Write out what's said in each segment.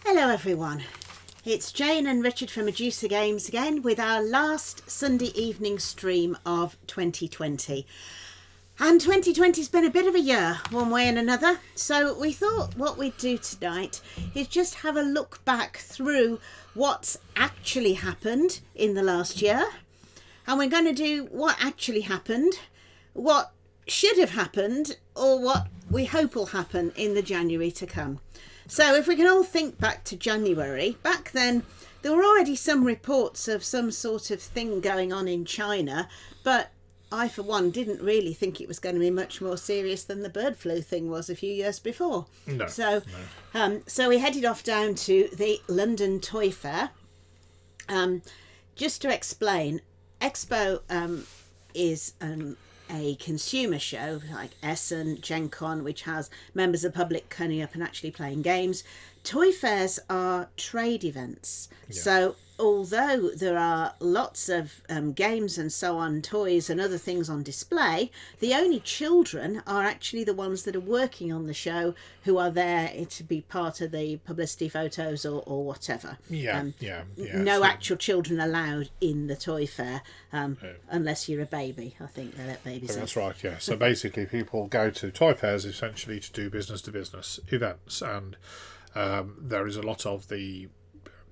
Hello everyone, it's Jane and Richard from Medusa Games again with our last Sunday evening stream of 2020. And 2020's been a bit of a year, one way and another, so we thought what we'd do tonight is just have a look back through what's actually happened in the last year. And we're going to do what actually happened, what should have happened, or what we hope will happen in the January to come. So if we can all think back to January, back then there were already some reports of some sort of thing going on in China, but I for one didn't really think it was going to be much more serious than the bird flu thing was a few years before. So we headed off down to the London Toy Fair. Just to explain, Expo is a consumer show like Essen, Gen Con, which has members of the public coming up and actually playing games. Toy fairs are trade events. Yeah. So although there are lots of games and so on, toys and other things on display, the only children are actually the ones that are working on the show, who are there to be part of the publicity photos or whatever. No actual children allowed in the toy fair, unless you're a baby. I think they let babies in. That's right, yeah. So basically people go to toy fairs essentially to do business-to-business events, and there is a lot of the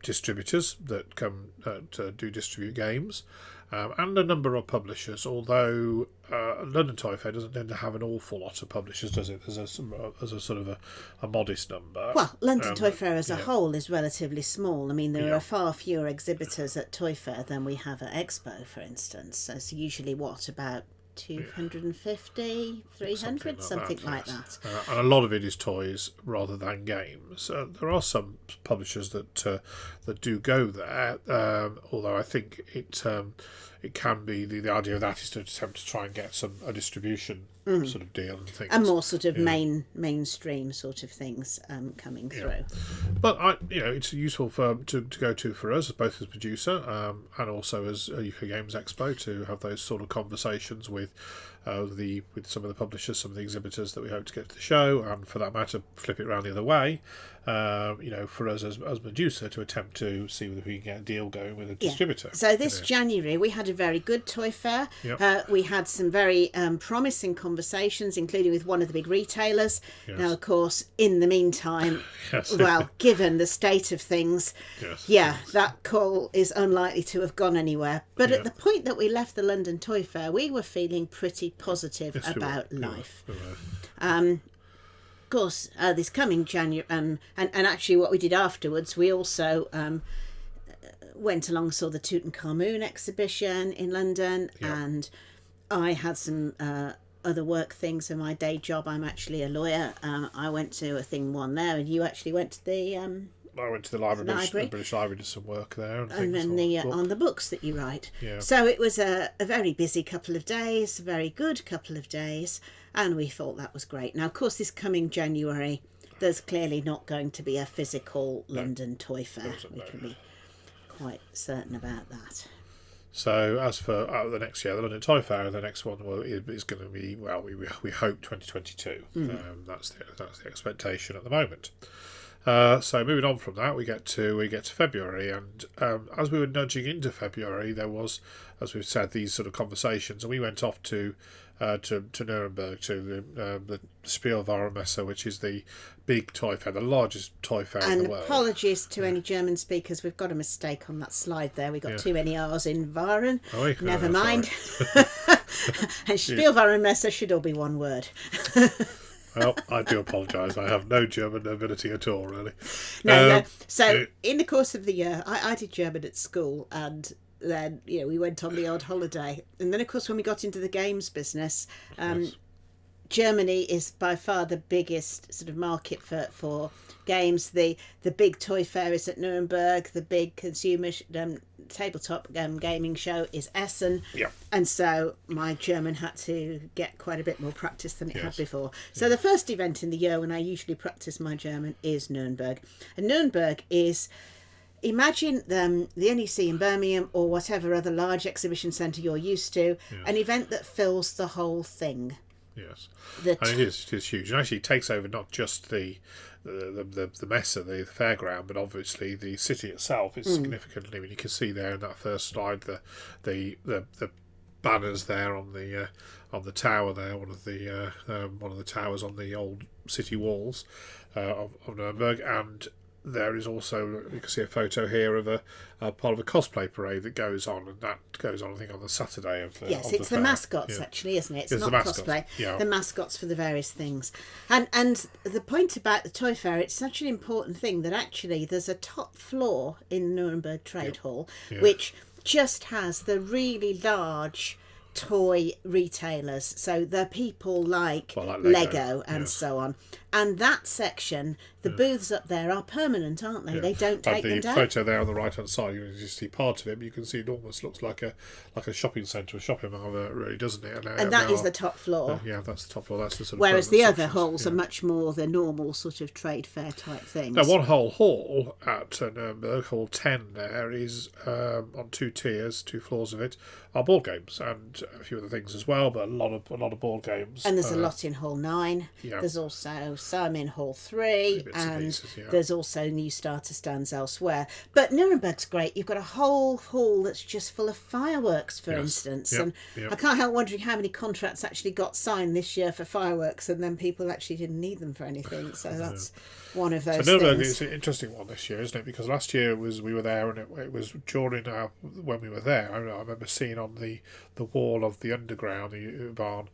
distributors that come to distribute games, and a number of publishers, although London Toy Fair doesn't tend to have an awful lot of publishers, does it? There's a sort of a modest number. Well, London Toy Fair as a whole is relatively small. I mean, there are far fewer exhibitors at Toy Fair than we have at Expo, for instance. So it's usually, about 250, 300, something like that. And a lot of it is toys rather than games. There are some publishers that do go there, although I think it can be the idea of that is to attempt to try and get a distribution sort of deal and things, and more sort of mainstream sort of things coming through. But it's useful to go to for us, both as producer and also as UK Games Expo, to have those sort of conversations with some of the publishers, some of the exhibitors that we hope to get to the show, and for that matter, flip it around the other way. For us as Medusa to attempt to see whether we can get a deal going with a distributor. So this January we had a very good toy fair. We had some very promising conversations, including with one of the big retailers. Now, of course, in the meantime, given the state of things, that call is unlikely to have gone anywhere. But at the point that we left the London Toy Fair, we were feeling pretty positive about life. Of course, this coming January, and actually what we did afterwards, we also went along, saw the Tutankhamun exhibition in London, and I had some other work things in my day job. I'm actually a lawyer. I went to a thing one there, and you actually went to the... I went to the library. British Library, did some work there. And then on the books that you write. Yeah. So it was a very busy couple of days, a very good couple of days, and we thought that was great. Now, of course, this coming January, there's clearly not going to be a physical London Toy Fair. We can be quite certain about that. So as for the next year, the London Toy Fair, the next one is going to be, we hope 2022. That's the expectation at the moment. So moving on from that, we get to February, and as we were nudging into February, there was, as we've said, these sort of conversations, and we went off to Nuremberg, to the Spielwarenmesse, which is the big toy fair, the largest toy fair in the world. And apologies to any German speakers, we've got a mistake on that slide there. We got too many R's in Waren. Never mind. And Spielwarenmesse should all be one word. Well, I do apologise. I have no German ability at all, really. No. So, in the course of the year, I did German at school, and then we went on the odd holiday. And then, of course, when we got into the games business, Germany is by far the biggest sort of market for games. The big toy fair is at Nuremberg. The big consumer tabletop gaming show is Essen. And so my German had to get quite a bit more practice than it had before. So the first event in the year when I usually practice my German is Nuremberg. And Nuremberg is... Imagine the NEC in Birmingham or whatever other large exhibition centre you're used to, an event that fills the whole thing. Yes, The and it is huge, and actually it takes over not just the mess of the fairground, but obviously the city itself is significantly. I mean, you can see there in that first slide the banners there on the tower there, one of the towers on the old city walls of Nuremberg, and there is also, you can see a photo here of a part of a cosplay parade that goes on, and that goes on, I think, on the Saturday of the Yes, of it's the fair. mascots, Yeah. actually, isn't it? It's It's not the mascots, cosplay. yeah. The mascots for the various things. And the point about the Toy Fair, it's such an important thing that actually there's a top floor in Nuremberg Trade Hall, Yeah. which just has the really large toy retailers. So the people like, Well, like Lego, Lego, and yes. so on. And that section, the booths up there are permanent, aren't they? Yeah. They don't take them the down. photo there on the right hand side, you can just see part of it, but you can see it almost looks like a shopping centre, a shopping mall, really, doesn't it? And that is the top floor. yeah, that's the top floor. That's the sort of Whereas the permanent other sections, halls yeah. are much more the normal sort of trade fair type things. Now, one whole hall at Nuremberg, Hall 10 there, is on two tiers, two floors of it, are board games and a few other things as well, but a lot of board games. And there's a lot in Hall 9. yeah. There's also some in Hall 3. Bits and And pieces, yeah. there's also new starter stands elsewhere. But Nuremberg's great. You've got a whole hall that's just full of fireworks, for Yes. instance. Yep, And yep. I can't help wondering how many contracts actually got signed this year for fireworks, and then people actually didn't need them for anything. So that's one of those So Nuremberg things. is an interesting one this year, isn't it? Because last year we were there, and it was during when we were there. I remember seeing on the wall of the underground, the barn,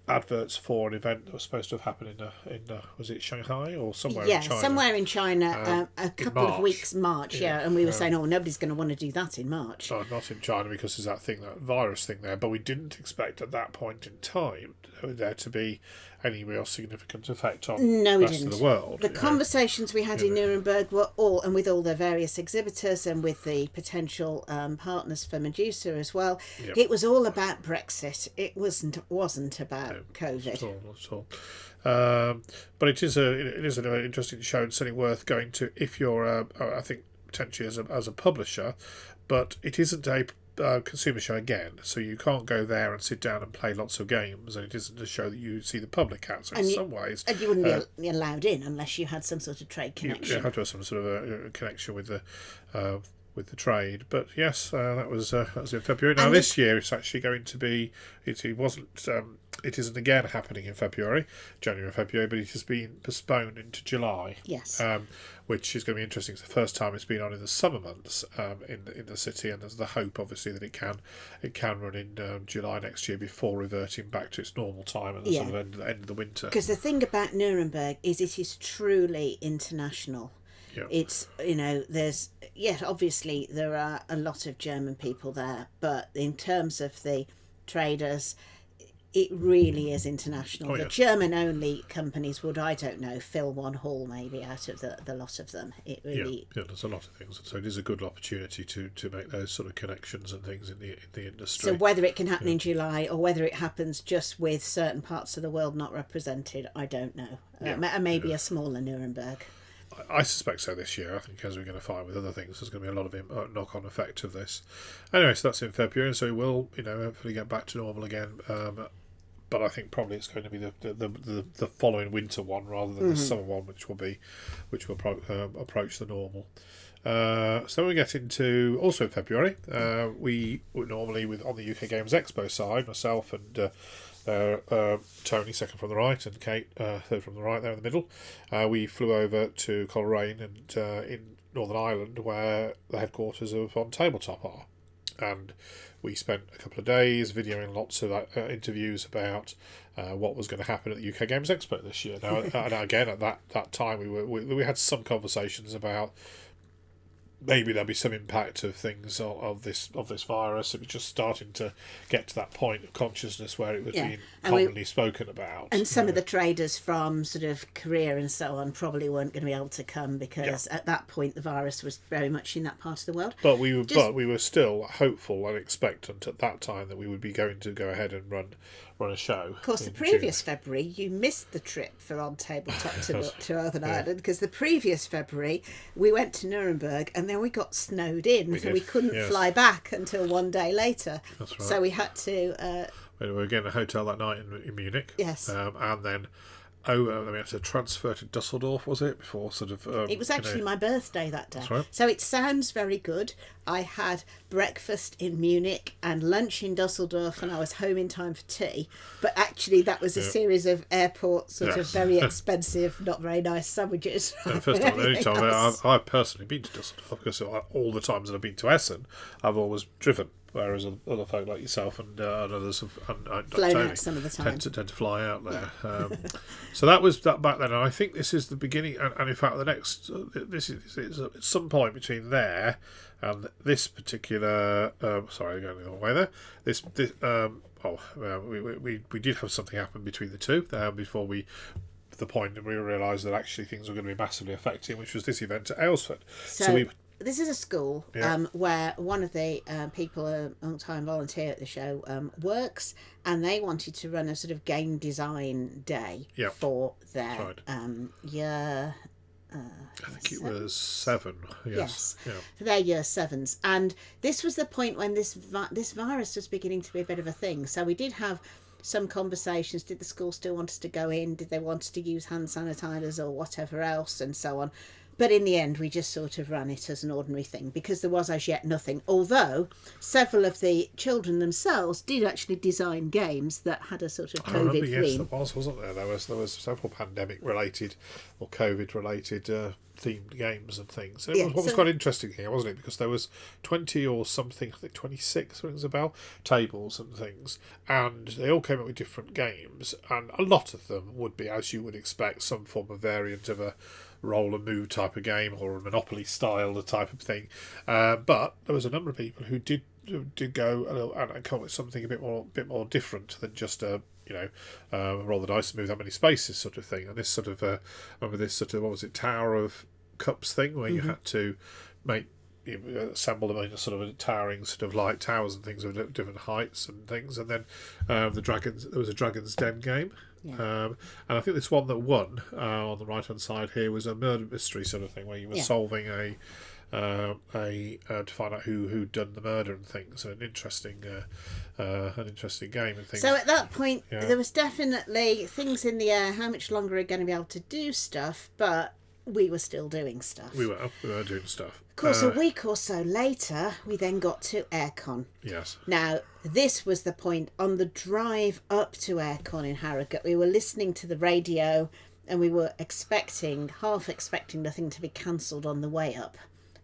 adverts for an event that was supposed to have happened in was it Shanghai or somewhere in China? Somewhere in China, a couple of March. weeks, March, and we were saying, oh, nobody's going to want to do that in March. No, not in China, because there's that virus thing there. But we didn't expect at that point in time there to be any real significant effect on No, the we rest didn't. of the world. The you know. conversations we had in Nuremberg were all, and with all their various exhibitors and with the potential partners for Medusa as well, Yep. it was all about Brexit. It wasn't about COVID. Not at all. But it is an interesting show and certainly worth going to if you're, I think, potentially as a publisher, but it isn't a consumer show again, so you can't go there and sit down and play lots of games, and it isn't a show that you see the public at. So in some ways, And you wouldn't be allowed in unless you had some sort of trade connection. you have to have some sort of a connection with the trade. But yes, that was in February. Now And this year it's actually going to be. It isn't again happening in January, February, but it has been postponed into July. Yes. Which is going to be interesting. It's the first time it's been on in the summer months in the city, and there's the hope, obviously, that it can run in July next year before reverting back to its normal time at the sort of end of the winter. Because the thing about Nuremberg is it is truly international. Yeah. It's, there's, obviously there are a lot of German people there, but in terms of the traders, it really is international. Oh, the yes. German-only companies would, I don't know, fill one hall maybe out of the lot of them. It really... Yeah, there's a lot of things. So it is a good opportunity to make those sort of connections and things in the industry. So whether it can happen in July or whether it happens just with certain parts of the world not represented, I don't know. Maybe a smaller Nuremberg. I suspect so this year. I think, as we're going to find with other things, there's going to be a lot of knock-on effect of this. Anyway, so that's in February, so we'll, hopefully get back to normal again. But I think probably it's going to be the following winter one rather than the summer one, which will approach the normal. So we get into also in February. We would normally on the UK Games Expo side, myself and Tony, second from the right, and Kate, third from the right, there in the middle. We flew over to Coleraine and in Northern Ireland, where the headquarters of On Tabletop are, and we spent a couple of days videoing lots of interviews about what was going to happen at the UK Games Expo this year. Now, and again, at that time, we had some conversations about maybe there'll be some impact of things of this virus. It was just starting to get to that point of consciousness where it was being commonly spoken about. And some of the traders from sort of Korea and so on probably weren't going to be able to come because at that point the virus was very much in that part of the world. But we were still hopeful and expectant at that time that we would be going to go ahead and run a show. Of course, the previous February you missed the trip for On Tabletop to Northern Ireland, because the previous February we went to Nuremberg and then we got snowed in, so we couldn't fly back until one day later. That's right. So we had to We were again in a hotel that night in Munich. Yes. And then we had to transfer to Dusseldorf, was it? Before sort of... It was actually my birthday that day. That's right. So it sounds very good. I had breakfast in Munich and lunch in Dusseldorf, and I was home in time for tea. But actually, that was a series of airport sort of very expensive, not very nice sandwiches. First time, the only time I've personally been to Dusseldorf, because all the times that I've been to Essen, I've always driven. Whereas other folk like yourself and others have flown Tony, out some of the time. tend to fly out there. So that was that back then, and I think this is the beginning. And in fact, the next this is at some point between there and this particular. Sorry, I'm going the wrong way there. We did have something happen between the two before the point that we realised that actually things were going to be massively affecting, which was this event at Aylesford. So this is a school where one of the people, a long-time volunteer at the show, works, and they wanted to run a sort of game design day for their year... I think it was 7. Yes. Yeah. For their year 7s. And this was the point when this virus was beginning to be a bit of a thing. So we did have some conversations. Did the school still want us to go in? Did they want us to use hand sanitizers or whatever else, and so on? But in the end, we just sort of ran it as an ordinary thing because there was as yet nothing. Although several of the children themselves did actually design games that had a sort of COVID theme. Yes, there wasn't there? There was several pandemic-related or COVID-related themed games and things. And what was quite interesting here, wasn't it? Because there was 20 or something, I think 26 rings a bell, tables and things, and they all came up with different games, and a lot of them would be, as you would expect, some form of variant of a roll and move type of game or a Monopoly style type of thing, but there was a number of people who did go and come up with something a bit more different than just a roll the dice and move that many spaces sort of thing. And this sort of remember this sort of, what was it, Tower of Cups thing, where you had to assemble them in a sort of a towering sort of light towers and things of different heights and things, and then there was a Dragon's Den game. And I think this one that won on the right hand side here was a murder mystery sort of thing, where you were solving to find out who'd done the murder and things. So an interesting game and things. So at that point, there was definitely things in the air. How much longer are we going to be able to do stuff? But we were still doing stuff. We were doing stuff. Of course, a week or so later, we then got to Aircon. Yes. Now, this was the point on the drive up to Aircon in Harrogate. We were listening to the radio and we were half expecting nothing to be cancelled on the way up.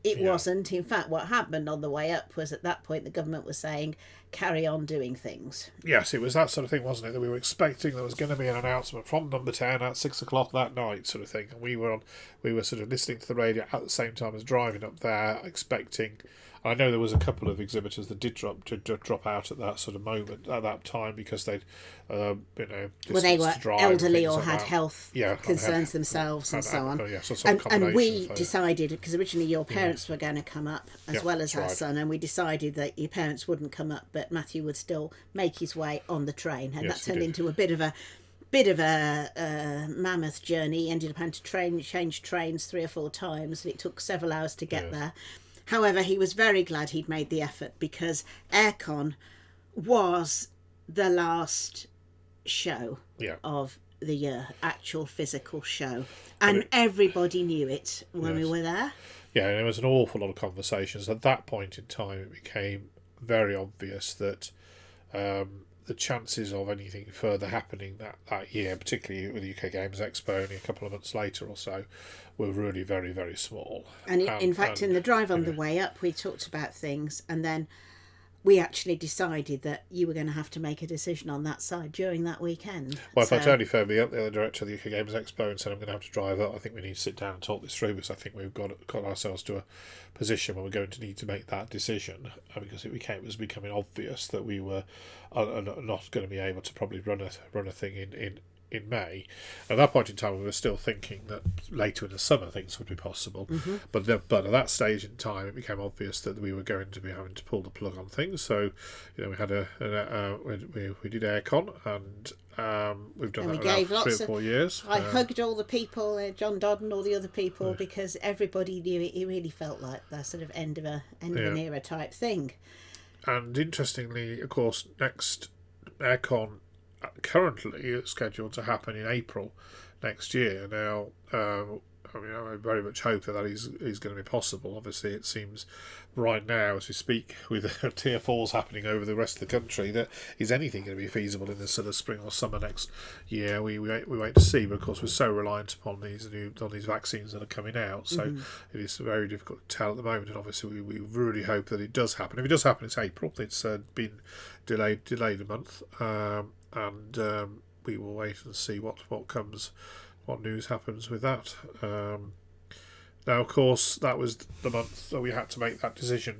It wasn't. In fact, what happened on the way up was at that point the government was saying, carry on doing things. Yes, it was that sort of thing, wasn't it? That we were expecting there was going to be an announcement from Number 10 at 6 o'clock that night, sort of thing. And we were sort of listening to the radio at the same time as driving up there, expecting. I know there was a couple of exhibitors that did drop out at that sort of moment, at that time, because they'd, they were elderly or had health concerns themselves and so on. And we decided, because originally your parents were going to come up as well as our son, and we decided that your parents wouldn't come up, but Matthew would still make his way on the train, and that turned into a bit of a mammoth journey. He ended up having to change trains 3 or 4 times, and it took several hours to get there. However, he was very glad he'd made the effort, because Aircon was the last show of the year, actual physical show, and everybody knew it when we were there. Yeah, and there was an awful lot of conversations. At that point in time, it became very obvious that the chances of anything further happening that year, particularly with the UK Games Expo only a couple of months later or so, were really very, very small. And in fact, in the drive on the way up, we talked about things, and then we actually decided that you were going to have to make a decision on that side during that weekend. Well, if I turned phoned me up, the other director of the UK Games Expo, and said, I'm going to have to drive up, I think we need to sit down and talk this through, because I think we've got ourselves to a position where we're going to need to make that decision, because it was becoming obvious that we were not going to be able to probably run a thing in May. At that point in time, we were still thinking that later in the summer things would be possible. Mm-hmm. But at that stage in time, it became obvious that we were going to be having to pull the plug on things. So, we had we did Aircon, and we've done that for 3 or 4 years. I hugged all the people, John Dodd and all the other people, because everybody knew it really felt like the sort of end of an era type thing. And interestingly, of course, next Aircon currently is scheduled to happen in April next year. Now, I very much hope that is going to be possible. Obviously, it seems right now, as we speak, with Tier 4s happening over the rest of the country, that is anything going to be feasible in the sort of spring or summer next year. We wait to see, but of course we're so reliant upon these vaccines that are coming out, so it is very difficult to tell at the moment. And obviously, we really hope that it does happen. If it does happen, it's April. It's been delayed a month, and we will wait and see what comes. What news happens with that? Now, of course, that was the month that we had to make that decision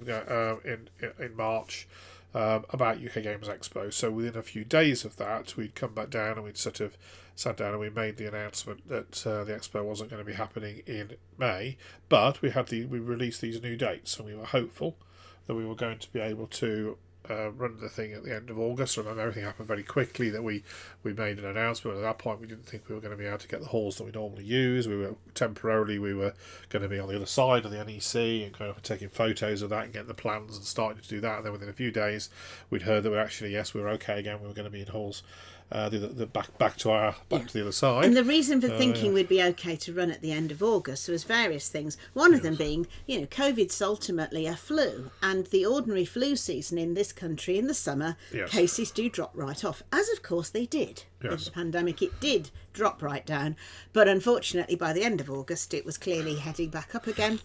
in March about UK Games Expo. So within a few days of that, we'd come back down and we'd sort of sat down and we made the announcement that the expo wasn't going to be happening in May, but we released these new dates, and we were hopeful that we were going to be able to run the thing at the end of August. Remember, everything happened very quickly, that we made an announcement. At that point, we didn't think we were going to be able to get the halls that we normally use. We were going to be on the other side of the NEC and kind of taking photos of that and getting the plans and starting to do that. And then within a few days, we'd heard that we were okay again. We were going to be in halls. Back to the other side. And the reason for thinking we'd be okay to run at the end of August was various things. One of them being, COVID's ultimately a flu, and the ordinary flu season in this country in the summer, cases do drop right off, as of course they did. With the pandemic, it did drop right down, but unfortunately by the end of August it was clearly heading back up again.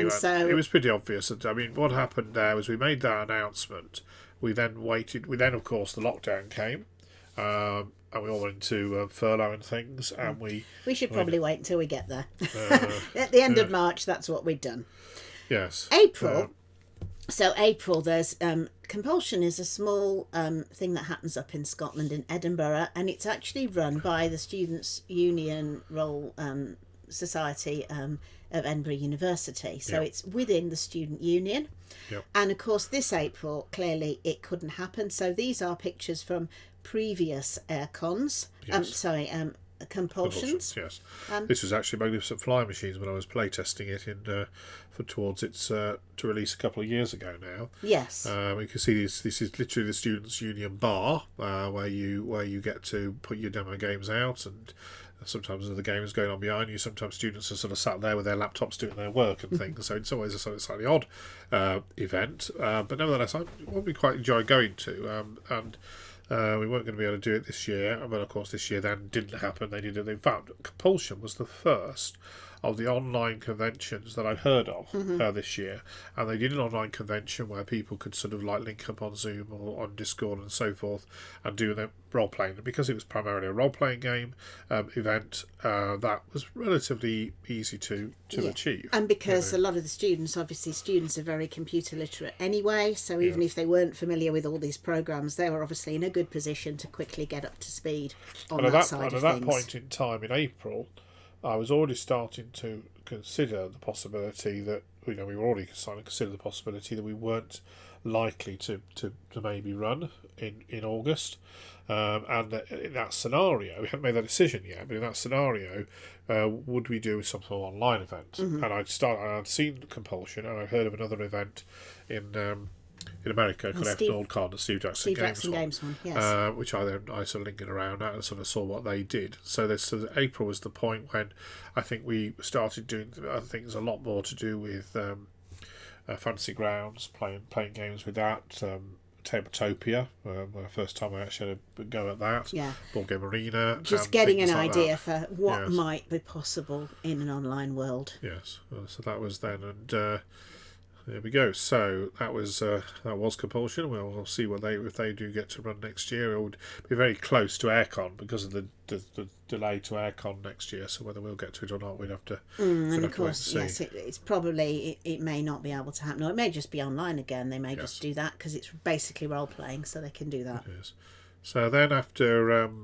So it was pretty obvious. What happened there was we made that announcement. We then waited. Of course the lockdown came. And we all went into furlough and things, and we should probably wait until we get there. At the end of March, that's what we'd done. Yes. April. So April, there's Compulsion is a small thing that happens up in Scotland in Edinburgh, and it's actually run by the Students' Union Royal Society of Edinburgh University. So it's within the student union. Yep. And of course, this April, clearly it couldn't happen. So these are pictures from previous aircons. Compulsions. Yes. This was actually Magnificent Flying Machines when I was playtesting it towards its to release a couple of years ago now. Yes. You can see this is literally the Students' Union bar where you get to put your demo games out, and sometimes the game is going on behind you. Sometimes students are sort of sat there with their laptops doing their work and things. So it's always a sort of slightly odd event, but nevertheless, I would quite enjoy going to. We weren't going to be able to do it this year, but of course this year then didn't happen. They did it. In fact, Compulsion was the first of the online conventions that I'd heard of this year, and they did an online convention where people could sort of like link up on Zoom or on Discord and so forth and do their role playing. And because it was primarily a role playing game event, that was relatively easy to achieve. And because a lot of the students are very computer literate anyway, so even if they weren't familiar with all these programs, they were obviously in a good position to quickly get up to speed on that side of things. At that point in time in April, I was already starting to consider the possibility that we were already starting to consider the possibility that we weren't likely to maybe run in August, and in that scenario, we hadn't made that decision yet. But in that scenario, would we do some sort of online event? And I'd seen Compulsion, and I'd heard of another event in America called FNordCon, the Steve Jackson Games one, yes. Which I sort of lingered around at and sort of saw what they did. So April was the point when I think we started doing things a lot more to do with Fantasy Grounds, playing games with that. Tabletopia, the first time I actually had a go at that. Yeah. Board Game Arena. Just getting an idea for what might be possible in an online world. Yes. So that was then, and there we go. So that was Compulsion. We'll see if they do get to run next year. It would be very close to Aircon because of the delay to Aircon next year. So whether we'll get to it or not, we'd have to. And of course, yes, it's probably it may not be able to happen, or it may just be online again. They may just do that because it's basically role playing, so they can do that. Yes. So then after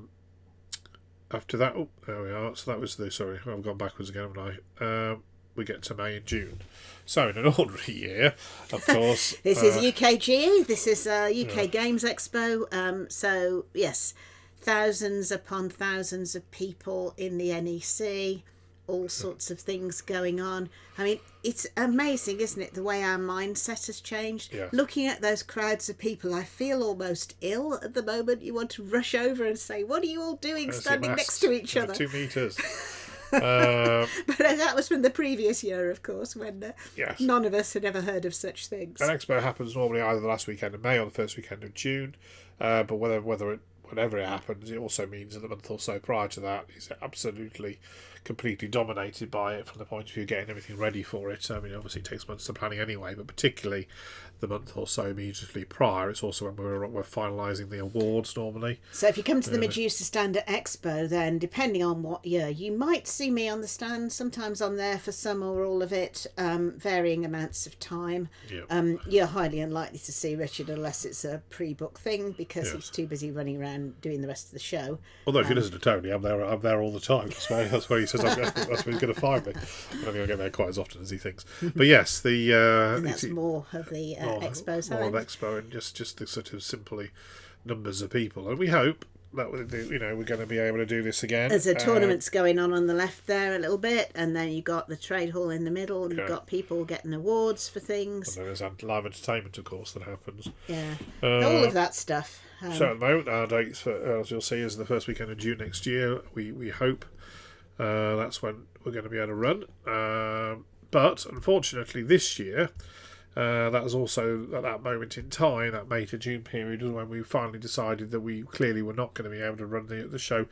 that, there we are. So that was I've gone backwards again, haven't I? We get to May and June. So in an ordinary year, of course... This is UKGE, this is UK Games Expo. So, yes, thousands upon thousands of people in the NEC. all sorts of things going on. I mean, it's amazing, isn't it, the way our mindset has changed? Yeah. Looking at those crowds of people, I feel almost ill at the moment. You want to rush over and say, what are you all doing standing next to each other? 2 metres. But that was from the previous year, of course, when Yes. none of us had ever heard of such things. An expo happens normally either the last weekend of May or the first weekend of June, but whenever it happens, it also means that the month or so prior to that is absolutely, completely dominated by it from the point of view of getting everything ready for it. I mean, obviously it takes months of planning anyway, but particularly the month or so immediately prior, it's also when we're finalising the awards normally. So if you come to the Medusa stand at Expo, then depending on what year, you might see me on the stand. Sometimes I'm there for some or all of it, varying amounts of time. Yeah. You're highly unlikely to see Richard unless it's a pre-book thing, because Yes. he's too busy running around doing the rest of the show. Although if you listen to Tony, I'm there all the time. That's where he says that's where he's going to find me. I don't think I get there quite as often as he thinks. But yes, And that's more of the Expo side. more of Expo and just the sort of simply numbers of people, and we hope that we're going to be able to do this again. There's a tournament's going on the left there a little bit, and then you've got the trade hall in the middle, and you've got people getting awards for things. And there's live entertainment, of course, that happens. Yeah, all of that stuff. So at the moment, our dates, as you'll see, is the first weekend of June next year. We hope that's when we're going to be able to run. But unfortunately, this year, that was also at that moment in time, that May to June period, was when we finally decided that we clearly were not going to be able to run the show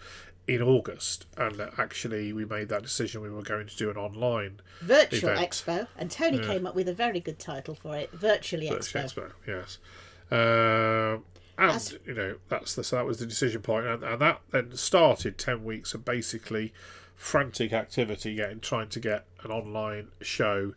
in August, and that actually we made that decision. We were going to do an online Virtual event. Expo, and Tony came up with a very good title for it, Virtually Expo. Expo, yes. So that was the decision point, and that then started 10 weeks of basically frantic activity, trying to get an online show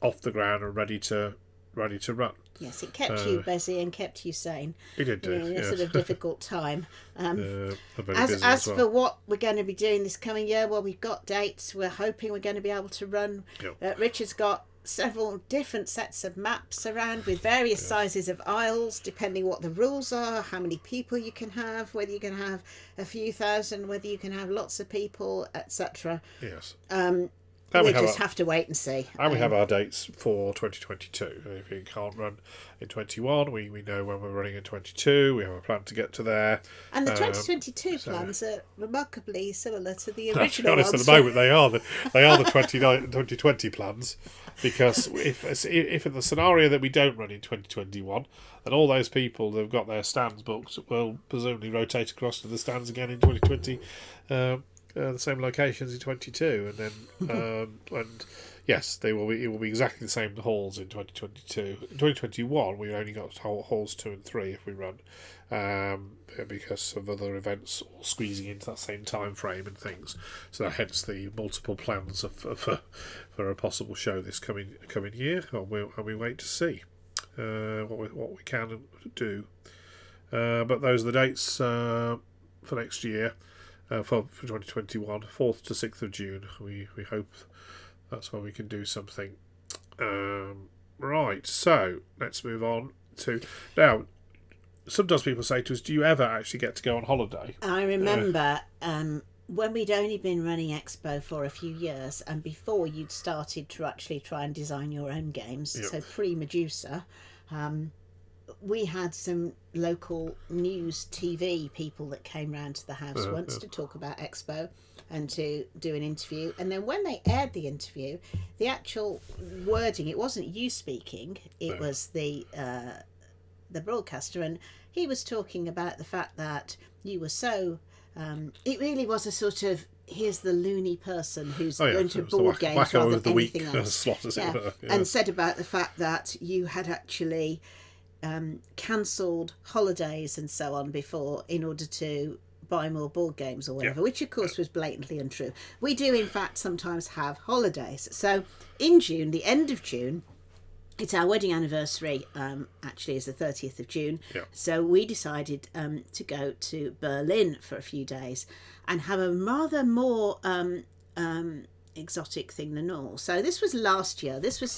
off the ground and ready to run. Yes, it kept you busy and kept you sane. It did do, In a sort of difficult time. Very As busy as well. for what we're going to be doing this coming year, well, we've got dates. We're hoping we're going to be able to run. Yep. Richard's got several different sets of maps around with various sizes of aisles, depending what the rules are, how many people you can have, whether you can have a few thousand, whether you can have lots of people, etc. Yes. We just have to wait and see. And we have our dates for 2022. If you can't run in 21, we know when we're running in 22. We have a plan to get to there. And the 2022 plans are remarkably similar to the To original be honest, ones. at the moment they are the 2020 plans, because if in the scenario that we don't run in 2021, then all those people that have got their stands booked will presumably rotate across to the stands again in 2020. The same locations in 22, and then and yes, they will be. It will be exactly the same halls in 2022. In 2021, we only got halls 2 and 3 if we run, because of other events all squeezing into that same time frame and things. So hence the multiple plans for a possible show this coming year, and we wait to see what we can do. But those are the dates for next year. For 2021, 4th to 6th of June. We hope that's when we can do something. Right, so let's move on to... Now, sometimes people say to us, do you ever actually get to go on holiday? I remember when we'd only been running Expo for a few years, and before you'd started to actually try and design your own games, so pre-Medusa, we had some local news TV people that came round to the house once to talk about Expo and to do an interview. And then when they aired the interview, the actual wording, it wasn't you speaking, it was the broadcaster, and he was talking about the fact that you were so... it really was a sort of, here's the loony person who's going to board games rather than anything else. Slot, as it were. Yeah. And said about the fact that you had actually... cancelled holidays and so on before in order to buy more board games or whatever, which of course was blatantly untrue. We do in fact sometimes have holidays. So in June, the end of June, it's our wedding anniversary, actually is the 30th of June. So we decided to go to Berlin for a few days and have a rather more exotic thing than normal. So this was last year. This was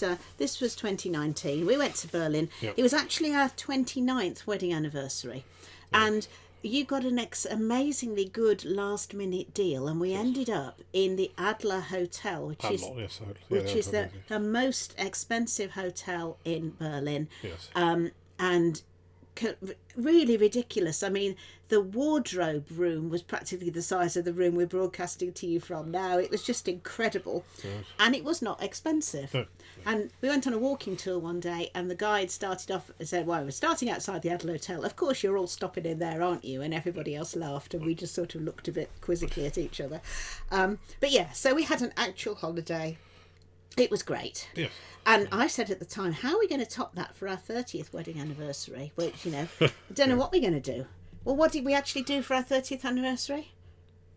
2019. We went to Berlin. It was actually our 29th wedding anniversary. And you got an amazingly good last minute deal, and we ended up in the Adler Hotel, which is the most expensive hotel in Berlin. Yes. And really ridiculous. I mean, the wardrobe room was practically the size of the room we're broadcasting to you from now. It was just incredible. Yes. And it was not expensive. No. And we went on a walking tour one day, and the guide started off and said, well, we're starting outside the Adler Hotel. Of course, you're all stopping in there, aren't you? And everybody else laughed, and we just sort of looked a bit quizzically at each other. But yeah, so we had an actual holiday. It was great. Yes. And I said at the time, how are we going to top that for our 30th wedding anniversary? Which, I don't know what we're going to do. Well, what did we actually do for our 30th anniversary?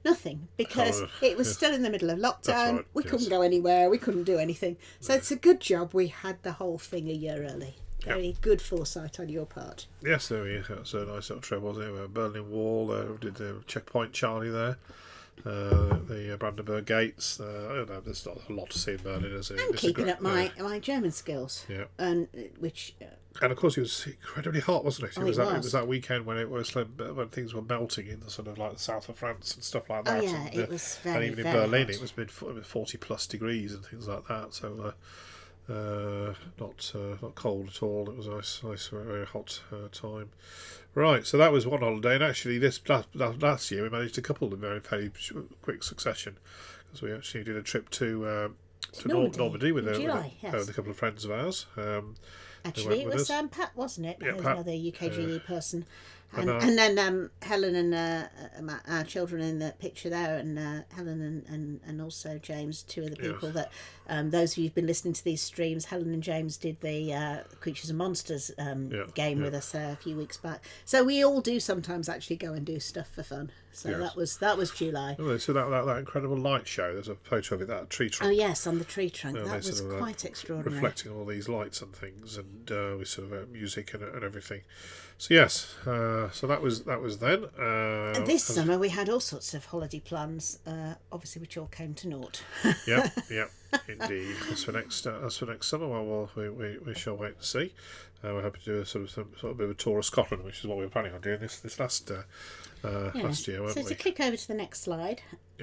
Nothing, because it was still in the middle of lockdown. Right. We couldn't go anywhere. We couldn't do anything. So it's a good job we had the whole thing a year early. Very good foresight on your part. Yes, there we go. So a nice little trip, wasn't it? Berlin Wall, did the Checkpoint Charlie there. The Brandenburg Gates. I don't know. There's not a lot to see in Berlin, is it? I'm keeping up my German skills. Yeah. And of course, it was incredibly hot, wasn't it? It was that weekend when when things were melting in the sort of like the south of France and stuff like that. Oh yeah, it was very. And even in Berlin, it was 40+ degrees and things like that. So. Not cold at all. It was a nice, very, very hot time. Right, so that was one holiday, and actually this last year we managed to couple them in very quick succession, because we actually did a trip to Normandy with a couple of friends of ours. Actually, it was Pat, wasn't it? Yeah, Pat. Another UKGE person. And then Helen and our children in the picture there, and Helen and also James, two of the people that those of you who've been listening to these streams, Helen and James did the Creatures and Monsters game with us a few weeks back. So we all do sometimes actually go and do stuff for fun. So that was July. Oh, so that incredible light show. There's a photo of it, that tree trunk. Oh yes, on the tree trunk. That was quite extraordinary. Reflecting all these lights and things, and with sort of music and everything. So yes, so that was then. This summer we had all sorts of holiday plans, obviously, which all came to naught. yeah, indeed. As for next summer, well, we shall wait and see. We're hoping to do some sort of bit of a tour of Scotland, which is what we were planning on doing this last year, weren't we? So to click over to the next slide,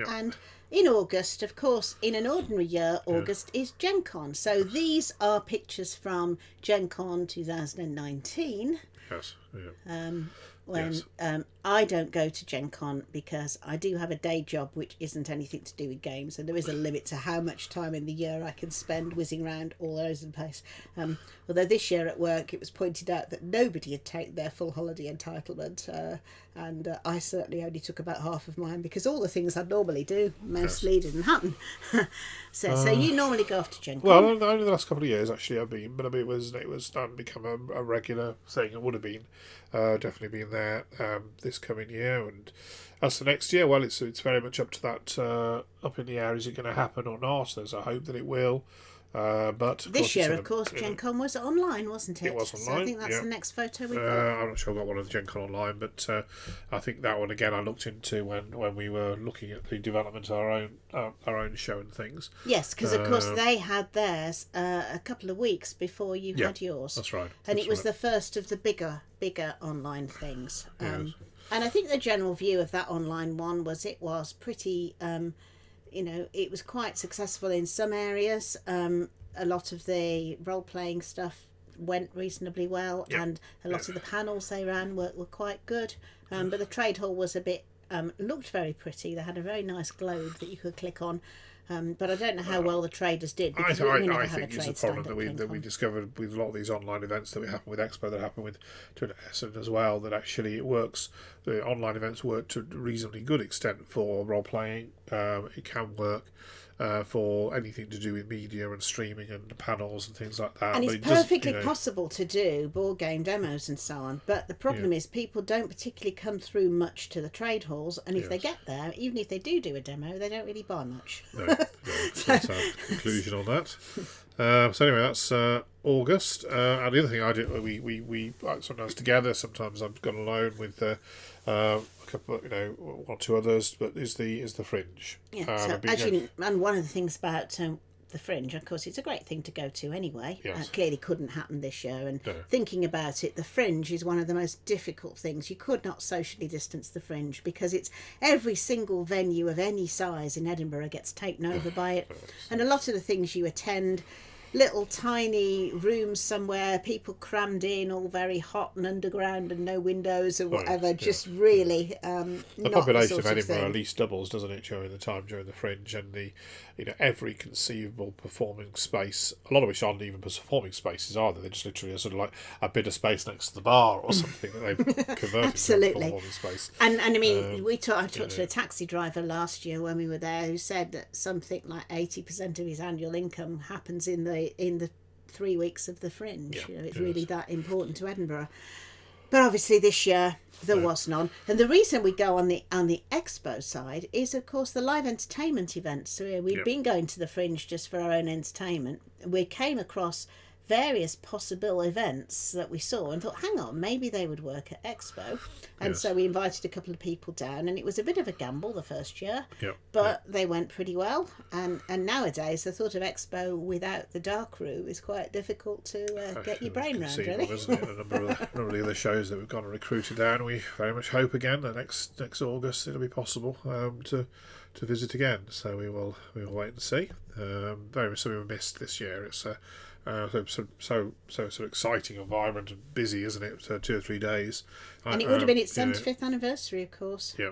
and in August, of course, in an ordinary year, August is Gen Con. So these are pictures from Gen Con 2019. Yes. Yeah. When I don't go to Gen Con because I do have a day job which isn't anything to do with games, and there is a limit to how much time in the year I can spend whizzing around all over the place. Although this year at work it was pointed out that nobody had taken their full holiday entitlement, and I certainly only took about half of mine, because all the things I'd normally do mostly didn't happen. So you normally go off to Gen Con? Well, only the last couple of years actually I've been, but I mean, it was starting to become a regular thing. It would have been definitely been there this coming year. And as for next year, well, it's very much up to that, up in the air. Is it going to happen or not? There's a hope that it will. But this year, of course, Gen Con was online, wasn't it? It was online. So I think that's the next photo we've got. I'm not sure I got one of the Gen Con online, but I think that one again I looked into when we were looking at the development of our own show and things. Yes, because of course they had theirs a couple of weeks before you had yours. That's right. And it was the first of the bigger online things. And I think the general view of that online one was it was pretty. It was quite successful in some areas. A lot of the role-playing stuff went reasonably well, and a lot of the panels they ran were quite good. But the trade hall was a bit looked very pretty. They had a very nice globe that you could click on. But I don't know how well the traders did. I think it's a problem that we discovered with a lot of these online events that we happen with Expo, that happen with Essen as well, that actually it works. The online events work to a reasonably good extent for role playing. It can work for anything to do with media and streaming and panels and things like that. And it's perfectly possible to do board game demos and so on. But the problem is people don't particularly come through much to the trade halls, and if they get there, even if they do a demo, they don't really buy much. No, that's our conclusion on that. So anyway, that's August. And the other thing I do, we sometimes together, sometimes I've gone alone with a couple, one or two others, but is the Fringe. Yeah. And one of the things about the Fringe. Of course, it's a great thing to go to anyway. Yes. Clearly couldn't happen this year. And No. thinking about it, the Fringe is one of the most difficult things. You could not socially distance the Fringe because it's every single venue of any size in Edinburgh gets taken over by it. And a lot of the things you attend, little tiny rooms somewhere, people crammed in, all very hot and underground and no windows or whatever, just really The not population the of sort Edinburgh thing. at least doubles, doesn't it, during the Fringe, and every conceivable performing space, a lot of which aren't even performing spaces either. They're just literally a sort of like a bit of space next to the bar or something that they've converted Absolutely. to a performing space. And I mean, I talked to a taxi driver last year when we were there who said that something like 80% of his annual income happens in the 3 weeks of the Fringe. Yeah, It's it really is. that important to Edinburgh. But obviously this year there was none. And the reason we go on the expo side is, of course, the live entertainment events. So we've been going to the Fringe just for our own entertainment. We came across various possible events that we saw and thought, hang on, maybe they would work at Expo. And Yes. so we invited a couple of people down, and it was a bit of a gamble the first year, Yep. but they went pretty well. And nowadays, the thought of Expo without the dark room is quite difficult to get your brain round, Conceivable, really. isn't it? A number of the other shows that we've gone and recruited down. We very much hope again that next August it'll be possible to visit again. So we will wait and see. Very much something we missed this year. It's so sort of exciting and vibrant and busy, isn't it? So 2 or 3 days. And it would have been its Yeah. 75th anniversary, of course. Yeah.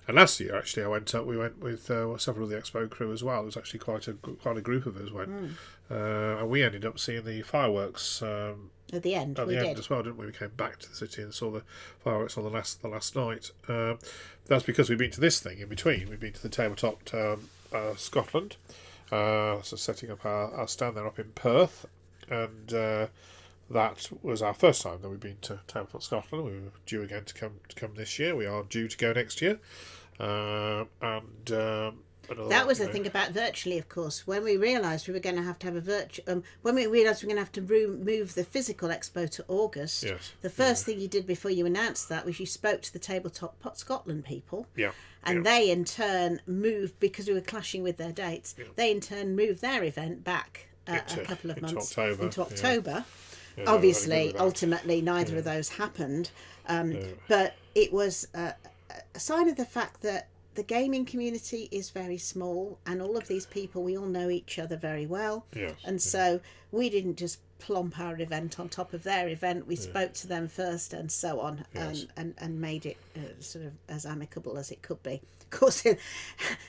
And last year, actually, we went with several of the Expo crew as well. It was actually quite a group of us went, and we ended up seeing the fireworks At the end, at we the end did. as well, didn't we? We came back to the city and saw the fireworks on the last night. That's because we've been to this thing in between. We've been to the Tabletop Scotland, so setting up our stand there up in Perth, and that was our first time that we've been to Tabletop Scotland. We were due again to come this year. We are due to go next year, That was the thing about virtually, of course. When we realised we were going to have a virtual, when we realised we were going to have to move the physical expo to August, Yes. the first thing you did before you announced that was you spoke to the Tabletop Scotland people, Yeah. and they in turn moved, because we were clashing with their dates. They in turn moved their event back a couple of into months October, into October. Yeah, Obviously, very good with that. ultimately, neither of those happened, but it was a sign of the fact that the gaming community is very small, and all of these people, we all know each other very well. Yes. And so we didn't just plump our event on top of their event. We spoke to them first and so on, Yes. and made it sort of as amicable as it could be. Of course, at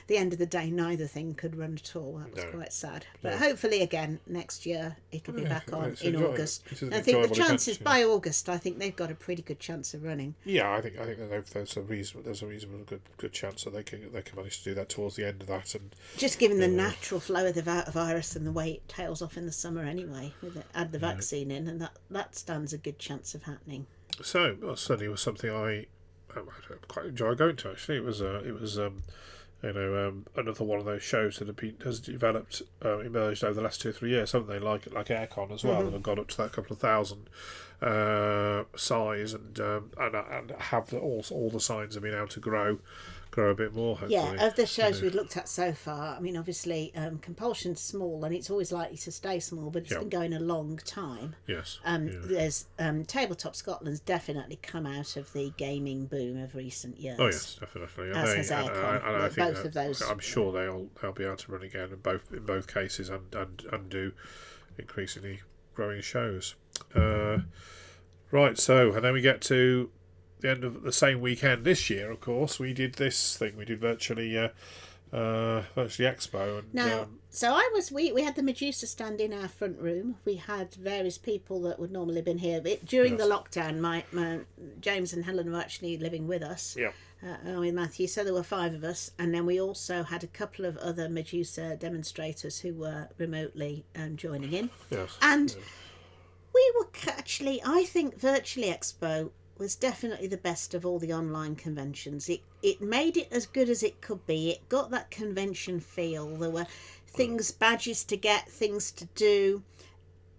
the end of the day, neither thing could run at all. That was No. quite sad. But hopefully, again, next year it'll be back on it's in enjoyable. August. It is an I think the enjoyable event, chances yeah. by August, I think they've got a pretty good chance of running. Yeah, I think that there's a reasonable good chance that they can manage to do that towards the end of that, and Just given the natural flow of the virus and the way it tails off in the summer anyway, add the vaccine in, and that stands a good chance of happening. so certainly was something I quite enjoy going to. Actually, it was another one of those shows that has developed, emerged over the last 2 or 3 years. Something they like Aircon as well, that have got up to that couple of thousand size, and have all the signs of being able to grow a bit more. Hopefully. Yeah, of the shows we've looked at so far, I mean, obviously, Compulsion's small, and it's always likely to stay small, but it's been going a long time. Yes. There's Tabletop Scotland's definitely come out of the gaming boom of recent years. Oh yes, definitely. And As has and Aircon. I think Both of those. I'm sure they'll be able to run again in both cases, and do increasingly growing shows. Right. So, and then we get to the end of the same weekend this year. Of course, we did this thing. We did virtually Expo. And, Now, so we had the Medusa stand in our front room. We had various people that would normally have been here. But during the lockdown, my James and Helen were actually living with us. Yeah. With Matthew, so there were 5 of us, and then we also had a couple of other Medusa demonstrators who were remotely joining in. Yes. And we were actually, I think, Virtually Expo was definitely the best of all the online conventions. It made it as good as it could be. It got that convention feel. There were things, badges to get, things to do.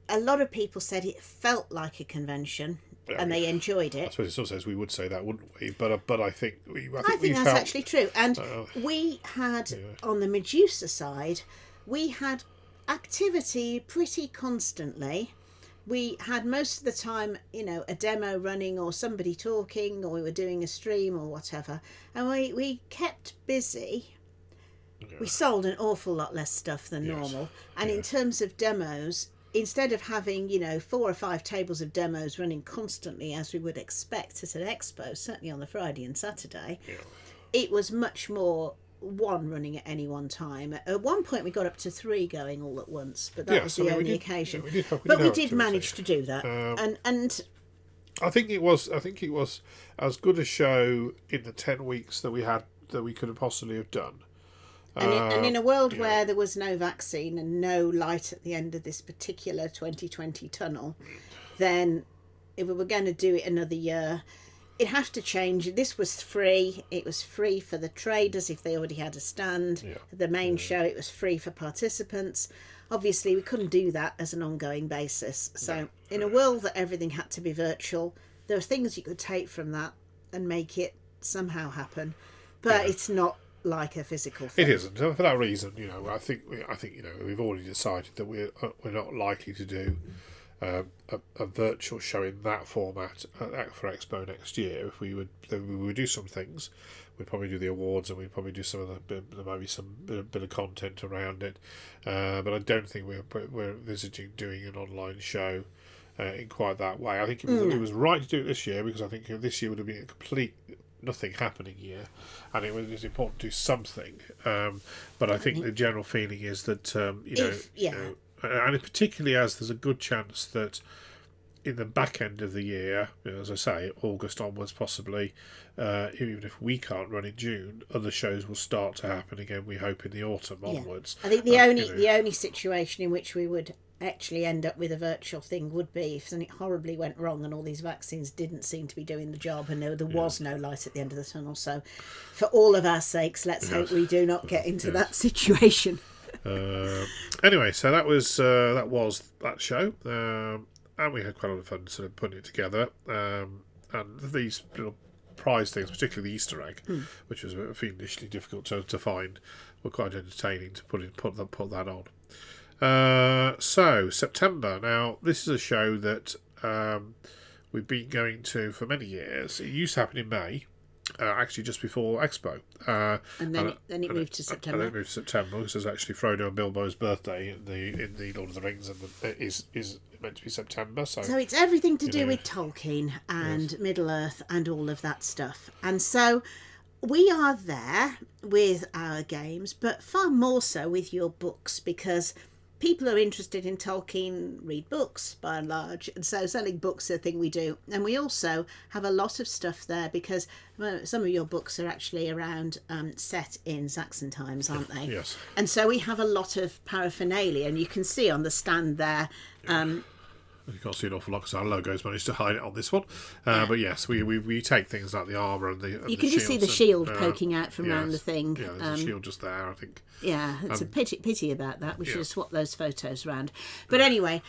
A lot of people said it felt like a convention, and they enjoyed I it. suppose it still says we would say that, wouldn't we? But I think we I think that's felt, actually true. And we had, on the Medusa side, we had activity pretty constantly. We had most of the time, a demo running or somebody talking, or we were doing a stream or whatever. And we kept busy. Yeah. We sold an awful lot less stuff than normal. And in terms of demos, instead of having, 4 or 5 tables of demos running constantly as we would expect at an expo, certainly on the Friday and Saturday, it was much more one running at any one time. At one point we got up to 3 going all at once, but that was the only occasion. We did manage to do that. And I think it was as good a show in the 10 weeks that we had that we could have possibly have done. And in a world where there was no vaccine and no light at the end of this particular 2020 tunnel, then if we were going to do it another year, it'd have to change. This was free. It was free for the traders if they already had a stand. The main show, it was free for participants. Obviously, we couldn't do that as an ongoing basis. So in a world that everything had to be virtual, there are things you could take from that and make it somehow happen. But it's not like a physical thing. It isn't. For that reason, I think we've already decided that we're not likely to do a virtual show in that format for Expo next year. If we would do some things, we'd probably do the awards and we'd probably do some of there might be some bit of content around it. But I don't think we're envisaging doing an online show in quite that way. I think it was right to do it this year, because I think this year would have been a complete nothing happening here, and it was important to do something. But I think the general feeling is that and particularly as there's a good chance that in the back end of the year, as I say, August onwards possibly, even if we can't run in June, other shows will start to happen again. We hope in the autumn onwards. I think the only situation in which we would actually end up with a virtual thing would be if something horribly went wrong and all these vaccines didn't seem to be doing the job and there was no light at the end of the tunnel. So for all of our sakes, let's hope we do not get into that situation. Anyway, so that was that show, and we had quite a lot of fun sort of putting it together, and these little prize things, particularly the Easter egg, which was fiendishly difficult to find, were quite entertaining to put that on. So September. Now this is a show that we've been going to for many years. It used to happen in May, actually just before Expo, and then it moved to September. And then it moved to September. This is actually Frodo and Bilbo's birthday in the Lord of the Rings, and it is meant to be September. So it's everything to do with Tolkien and Middle Earth and all of that stuff. And so we are there with our games, but far more so with your books, because people who are interested in Tolkien read books by and large, and so selling books is a thing we do. And we also have a lot of stuff there because some of your books are actually around set in Saxon times, aren't they? Yes. And so we have a lot of paraphernalia, and you can see on the stand there. You can't see an awful lot because our logo's managed to hide it on this one. But yes, we take things like the armour and the you can just see the shield poking out from around the thing. Yeah, there's a shield just there, I think. Yeah, it's a pity about that. We should have swapped those photos around. But anyway,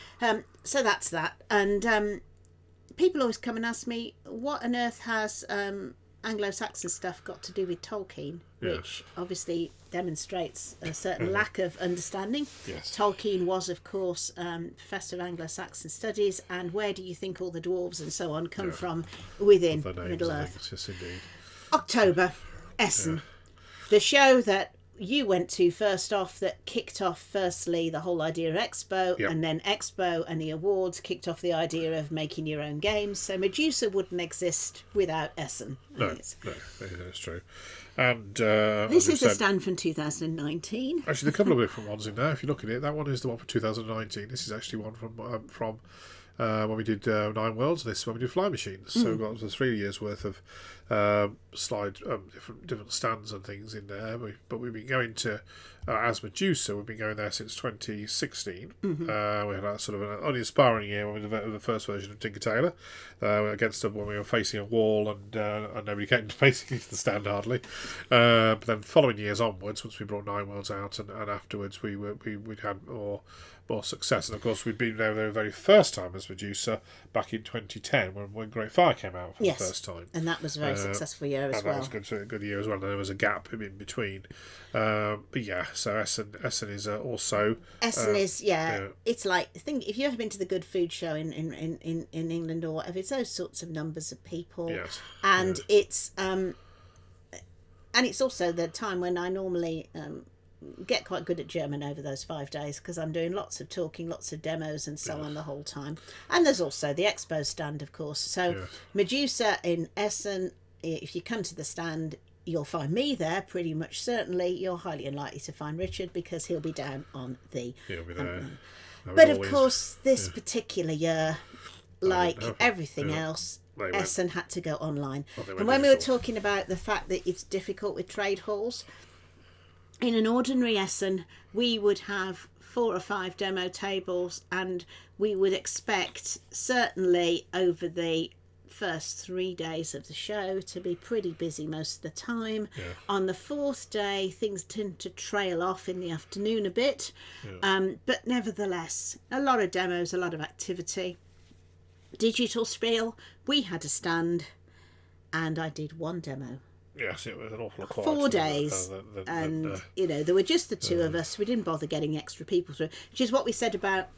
so that's that. And people always come and ask me, what on earth has Anglo-Saxon stuff got to do with Tolkien? Which obviously demonstrates a certain lack of understanding. Yes. Tolkien was, of course, Professor of Anglo-Saxon Studies, and where do you think all the dwarves and so on come from within Middle Earth? Yes, indeed. October, Essen. The show that you went to first off, that kicked off firstly the whole idea of Expo, and then Expo and the awards kicked off the idea of making your own games. So Medusa wouldn't exist without Essen. No, that's true. And this is a stand from 2019. Actually, a couple of different ones in there. If you look at it, that one is the one from 2019. This is actually one from when we did Nine Worlds. This is when we did Fly Machines. So we've got 3 years worth of slide different stands and things in there. But we've been going to as Medusa. We've been going there since 2016. We had a sort of an uninspiring year when we developed the first version of Tinker Tailor when we were facing a wall and nobody came basically to the stand hardly. But then following years onwards, once we brought Nine Worlds out and afterwards we'd had more success. And of course we'd been there the very first time as Medusa back in 2010 when Great Fire came out for the first time. And that was a very successful year. year as well. That was a good year as well. And there was a gap in between. But yeah, so Essen is also... Essen is, it's like, if you've ever been to the Good Food Show in England or whatever, it's those sorts of numbers of people. Yes. And it's also the time when I normally get quite good at German over those 5 days, because I'm doing lots of talking, lots of demos and so on the whole time. And there's also the expo stand, of course. So Medusa in Essen, if you come to the stand, you'll find me there, pretty much certainly. You're highly unlikely to find Richard, because he'll be down on the... He'll be there. But of course, this particular year, like everything else, Essen had to go online. And when we were talking about the fact that it's difficult with trade halls, in an ordinary Essen, we would have 4 or 5 demo tables, and we would expect, certainly over the first 3 days of the show, to be pretty busy most of the time. On the 4th day, things tend to trail off in the afternoon a bit, but nevertheless, a lot of demos, a lot of activity. Digital Spiel, we had a stand, and I did 1 demo. Yes, it was an awful lot quieter. 4 days, and there were just the 2 of us. We didn't bother getting extra people through, which is what we said about,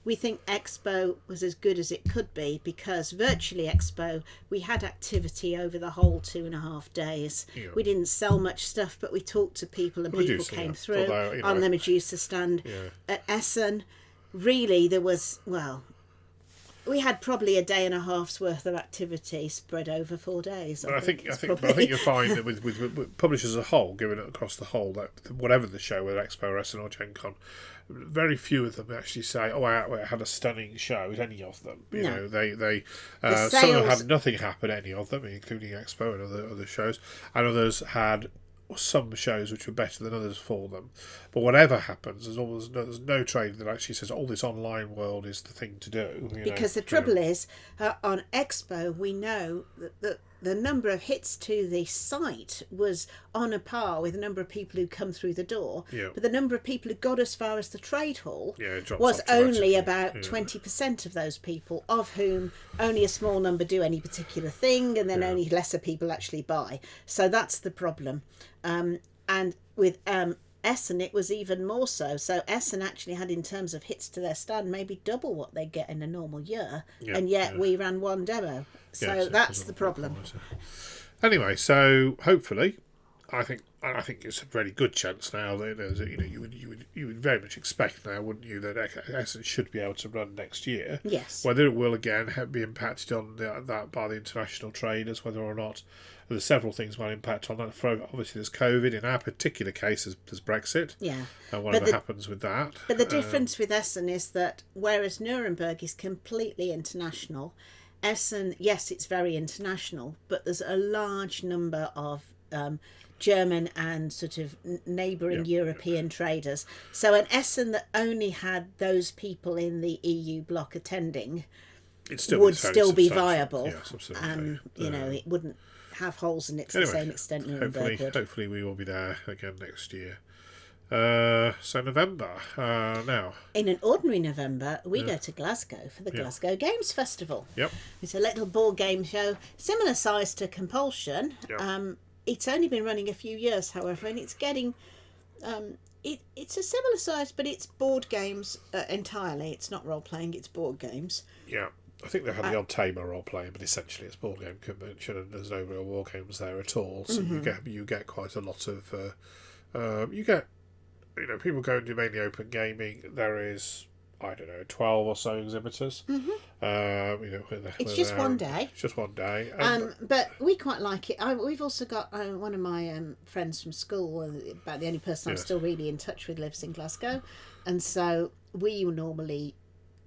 we think Expo was as good as it could be, because virtually Expo, we had activity over the whole 2.5 days. We didn't sell much stuff, but we talked to people, and people came through. Although, on the Medusa stand. At Essen, really there was, we had probably a day and a half's worth of activity spread over 4 days. I think you'll find that with publishers as a whole, given it across the whole, that whatever the show, whether Expo or Essen or Gen Con, very few of them actually say, "Oh, I had a stunning show." At any of them, you know, they some of them had nothing happen at any of them, including Expo and other shows, and others had some shows which were better than others for them. But whatever happens, there's no trade that actually says, "Oh, this online world is the thing to do." Because the trouble is, on Expo, we know that the number of hits to the site was on a par with the number of people who come through the door. But the number of people who got as far as the trade hall was only about 20% of those people, of whom only a small number do any particular thing, and then only lesser people actually buy. So that's the problem. And with Essen, it was even more so. So Essen actually had, in terms of hits to their stand, maybe double what they get in a normal year, and yet we ran 1 demo. So that's the problem. Anyway, so hopefully, I think it's a very good chance now that you would very much expect now, wouldn't you, that Essen should be able to run next year. Yes. Whether it will again be impacted on that by the international traders, whether or not. There's several things might impact on that. Obviously, there's COVID. In our particular case, there's Brexit. And whatever happens with that. But the difference with Essen is that whereas Nuremberg is completely international, Essen, yes, it's very international, but there's a large number of German and sort of neighbouring European traders. So an Essen that only had those people in the EU bloc attending would still be viable. Yes, absolutely. It wouldn't have holes in it to the same extent Nuremberg would. Hopefully we will be there again next year. So November now. In an ordinary November, we go to Glasgow for the Glasgow Games Festival. It's a little board game show, similar size to Compulsion. It's only been running a few years, however, and it's getting... it's a similar size, but it's board games entirely. It's not role-playing, it's board games. I think they have the odd table role playing, but essentially it's board game convention, and there's no real war games there at all. So you get quite a lot of people go and do mainly open gaming. There is 12 or so exhibitors. It's just one day. It's just one day. But we quite like it. We've also got one of my friends from school, about the only person I'm still really in touch with, lives in Glasgow, and so we normally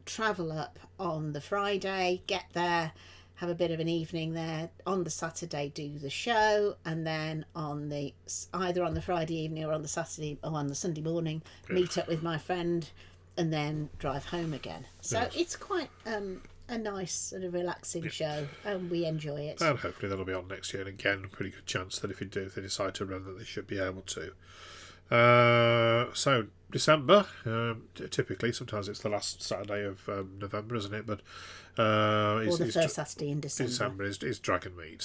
travel up on the Friday, get there, have a bit of an evening there, on the Saturday do the show, and then either on the Friday evening or on the Saturday or on the Sunday morning meet up with my friend and then drive home again. So it's quite a nice sort of relaxing show, and we enjoy it. And hopefully that'll be on next year, and again, a pretty good chance that if they decide to run, that they should be able to. So December, typically, sometimes it's the last Saturday of November, isn't it? But Or the first Saturday in December is Dragon Meet.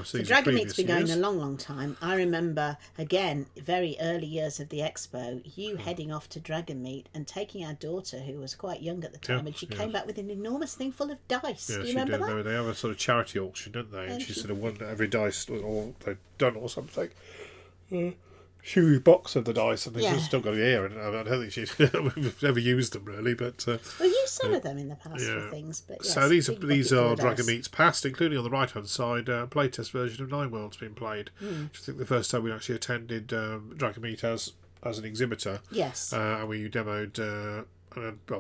So Dragon Meet's been going a long, long time. I remember, again, very early years of the expo, you heading off to Dragon Meet and taking our daughter, who was quite young at the time, and she came back with an enormous thing full of dice. Yeah, do you remember that? They have a sort of charity auction, don't they? And she sort of won every dice, or they've done or something. Huge box of the dice, and she's still got it here. And I don't think she's ever used them really, but we've used some of them in the past for things. But yes, so these are Dragon Meets past, including on the right hand side, playtest version of Nine Worlds being played. Which I think the first time we actually attended Dragon Meet as an exhibitor. Yes, and we demoed,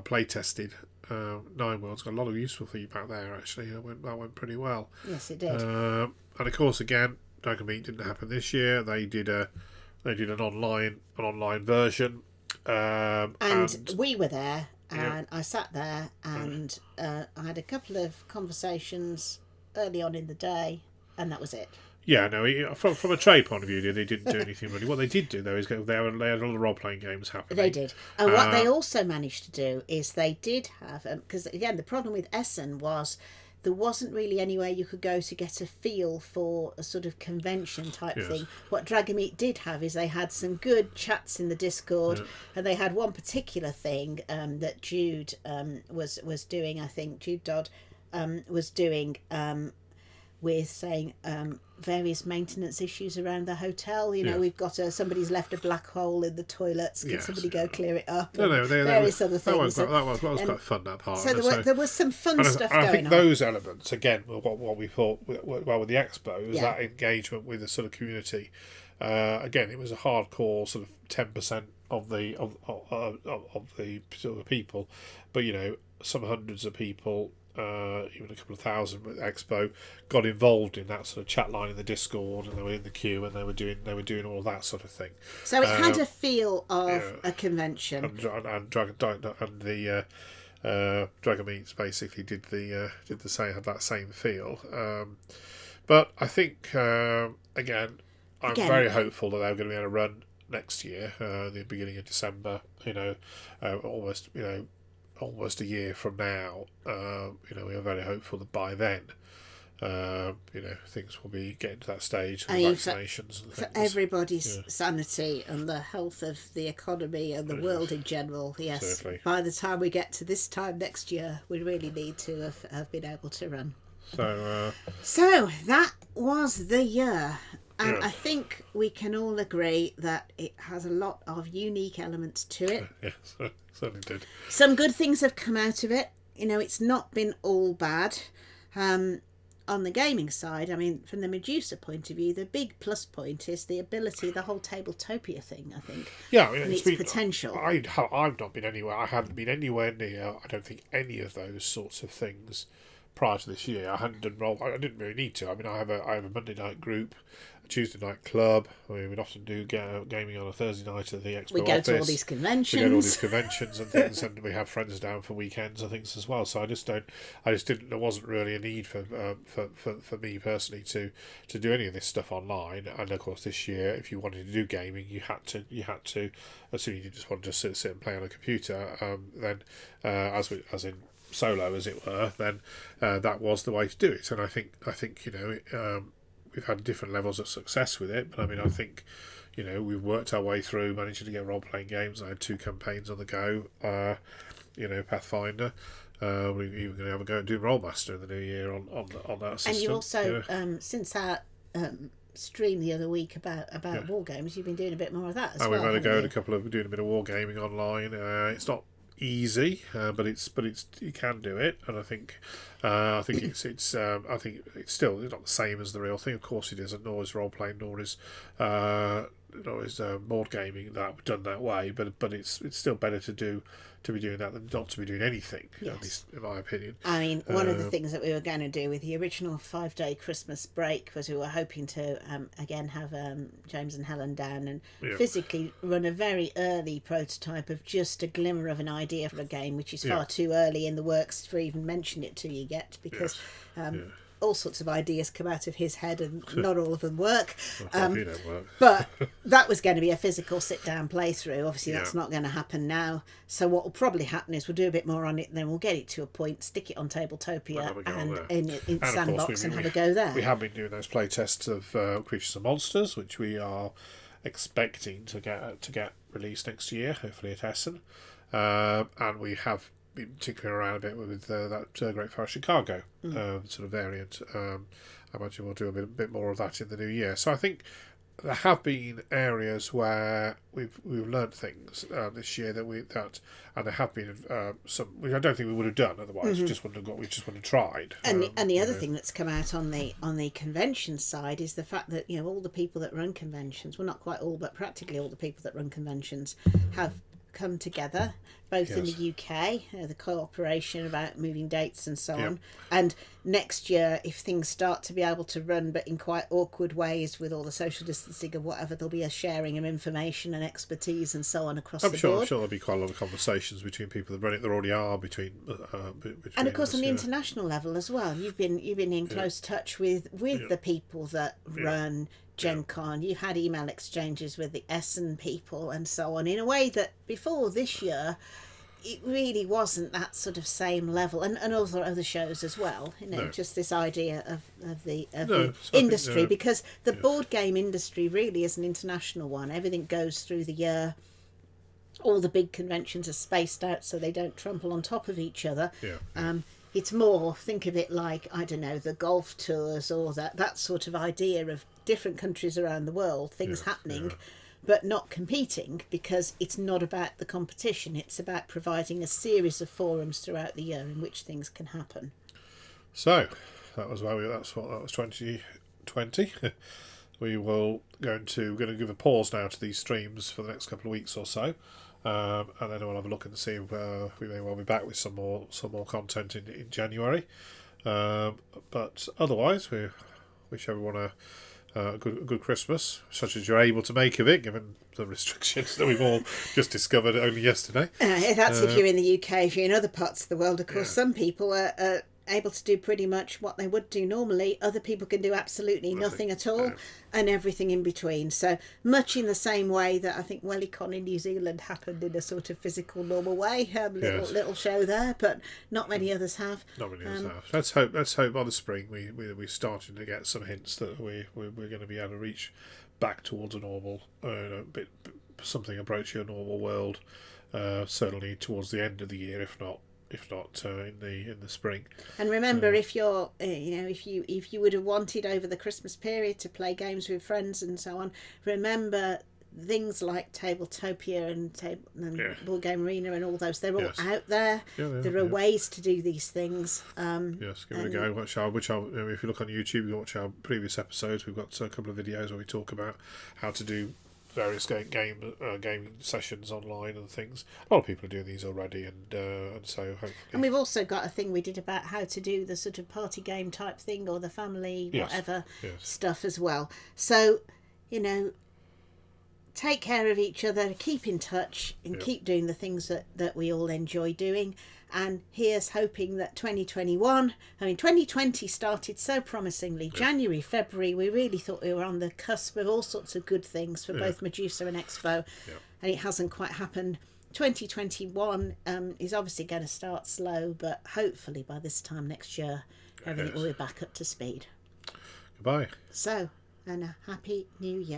play tested Nine Worlds. Got a lot of useful feedback there actually. That went pretty well. Yes, it did. And of course, again, Dragon Meet didn't happen this year. They did an online version, and we were there, and I sat there, and I had a couple of conversations early on in the day, and that was it. Yeah, no. From a trade point of view, they didn't do anything really. What they did do though is they had a lot of role playing games happening. They did, and what they also managed to do is they did have, because again the problem with Essen was, there wasn't really anywhere you could go to get a feel for a sort of convention type thing. What Dragon Meet did have is they had some good chats in the Discord, and they had one particular thing that Jude was doing. I think Jude Dodd was doing with saying various maintenance issues around the hotel. We've got somebody's left a black hole in the toilets. Can somebody go clear it up? Various other things. That was quite fun, that part. So there was some fun stuff going on. I think those elements, again, what we thought well with the expo was that engagement with the sort of community. Again, it was a hardcore sort of 10% of the sort of people, but some hundreds of people. Even a couple of thousand with Expo got involved in that sort of chat line in the Discord, and they were in the queue, and they were doing all that sort of thing. So it had a feel of a convention. And the Dragon Meets basically did the same, had that same feel. But I think again, I'm very hopeful that they're going to be able to run next year, the beginning of December. Almost a year from now, we are very hopeful that by then, things will be getting to that stage with vaccinations and things. For everybody's sanity and the health of the economy and the world in general, yes. Certainly. By the time we get to this time next year, we really need to have been able to run. So that was the year. And I think we can all agree that it has a lot of unique elements to it. Yes, certainly did. Some good things have come out of it. It's not been all bad. On the gaming side, from the Medusa point of view, the big plus point is the ability, the whole Tabletopia thing, I think. Yeah, and its potential. I've not been anywhere. I haven't been anywhere near, I don't think, any of those sorts of things prior to this year. I hadn't done role. I didn't really need to. I have a Monday night group, a Tuesday night club. We'd often do gaming on a Thursday night at the Expo We go office. to all these conventions. We go to all these conventions and things, and we have friends down for weekends and things as well. So I just didn't. There wasn't really a need for me personally to do any of this stuff online. And of course, this year, if you wanted to do gaming, you had to. As soon as you just wanted to sit and play on a computer, then as in solo, as it were, then that was the way to do it. And I think we've had different levels of success with it, but I think we've worked our way through managing to get role playing games. I had 2 campaigns on the go. Pathfinder. We're even going to have a go at doing Rollmaster in the new year on that system. And you also since our stream the other week about war games, you've been doing a bit more of that as well. We've had a go at doing a bit of war gaming online. It's not easy, but you can do it, and I think it's still not the same as the real thing. Of course, it isn't. Nor is role playing, nor is board gaming that done that way. But it's still better to be doing that than not to be doing anything. Yes. At least in my opinion. One of the things that we were going to do with the original 5-day Christmas break was we were hoping to again have James and Helen down and physically run a very early prototype of just a glimmer of an idea for a game, which is far too early in the works for even mention it to you yet, because all sorts of ideas come out of his head, and not all of them work. Well, you don't work. But that was going to be a physical sit-down playthrough. Obviously, that's Yeah. not going to happen now. So what will probably happen is we'll do a bit more on it, and then we'll get it to a point, stick it on Tabletopia have a go and there. in And of Sandbox course, and have a go there. We have been doing those play tests of Creatures and Monsters, which we are expecting to get released next year, hopefully at Essen. And we have been tinkering around a bit with that Great Fire Chicago sort of variant. I imagine we'll do a bit more of that in the new year. So I think there have been areas where we've learned things this year and there have been some which I don't think we would have done otherwise. We just wouldn't have tried. And the other thing that's come out on the convention side is the fact that all the people that run conventions, well, not quite all, but practically all the people that run conventions have come together, both in Yes. the UK, the cooperation about moving dates and so Yeah. on. And next year, if things start to be able to run, but in quite awkward ways with all the social distancing or whatever, there'll be a sharing of information and expertise and so on across I'm the sure board. there'll be quite a lot of conversations between people that run it. There already are between And of course, us, on the yeah. international level as well, you've been in close touch with the people that run Gen Con. You've had email exchanges with the Essen people and so on, in a way that before this year, it really wasn't that sort of same level. And also other shows as well. No. Just this idea of the No, the so I think, industry, because the board game industry really is an international one. Everything goes through the year. All the big conventions are spaced out so they don't trample on top of each other. Yeah. It's more, think of it like, I don't know, the golf tours or that sort of idea of different countries around the world, things happening, but not competing, because it's not about the competition. It's about providing a series of forums throughout the year in which things can happen. So that was that was 2020. We will going to give a pause now to these streams for the next couple of weeks or so. And then we'll have a look and see if we may well be back with some more content in January. But otherwise, we wish everyone a good Christmas, such as you're able to make of it, given the restrictions that we've all just discovered only yesterday. That's if you're in the UK. If you're in other parts of the world, of course, some people are able to do pretty much what they would do normally. Other people can do absolutely nothing at all, and everything in between. So much in the same way that I think WellyCon in New Zealand happened in a sort of physical, normal way. Little show there, but not many others have. Not many others have. Let's hope by the spring we're starting to get some hints that we're going to be able to reach back towards a normal, something approaching a normal world. Certainly towards the end of the year, if not in the spring. And remember, if you're if you would have wanted over the Christmas period to play games with friends and so on, remember things like Tabletopia and Board Game Arena and all those, they're all out there. There are ways to do these things. Yes, give it a go. If you look on YouTube, you can watch our previous episodes. We've got a couple of videos where we talk about how to do various gaming sessions online and things. A lot of people are doing these already, and so hopefully. And we've also got a thing we did about how to do the sort of party game type thing or the family whatever stuff as well. So, take care of each other, keep in touch, and keep doing the things that we all enjoy doing. And here's hoping that 2020 started so promisingly. January, February, we really thought we were on the cusp of all sorts of good things for both Medusa and Expo, and it hasn't quite happened. 2021 is obviously going to start slow, but hopefully by this time next year, everything will be back up to speed. Goodbye. So, and a happy new year.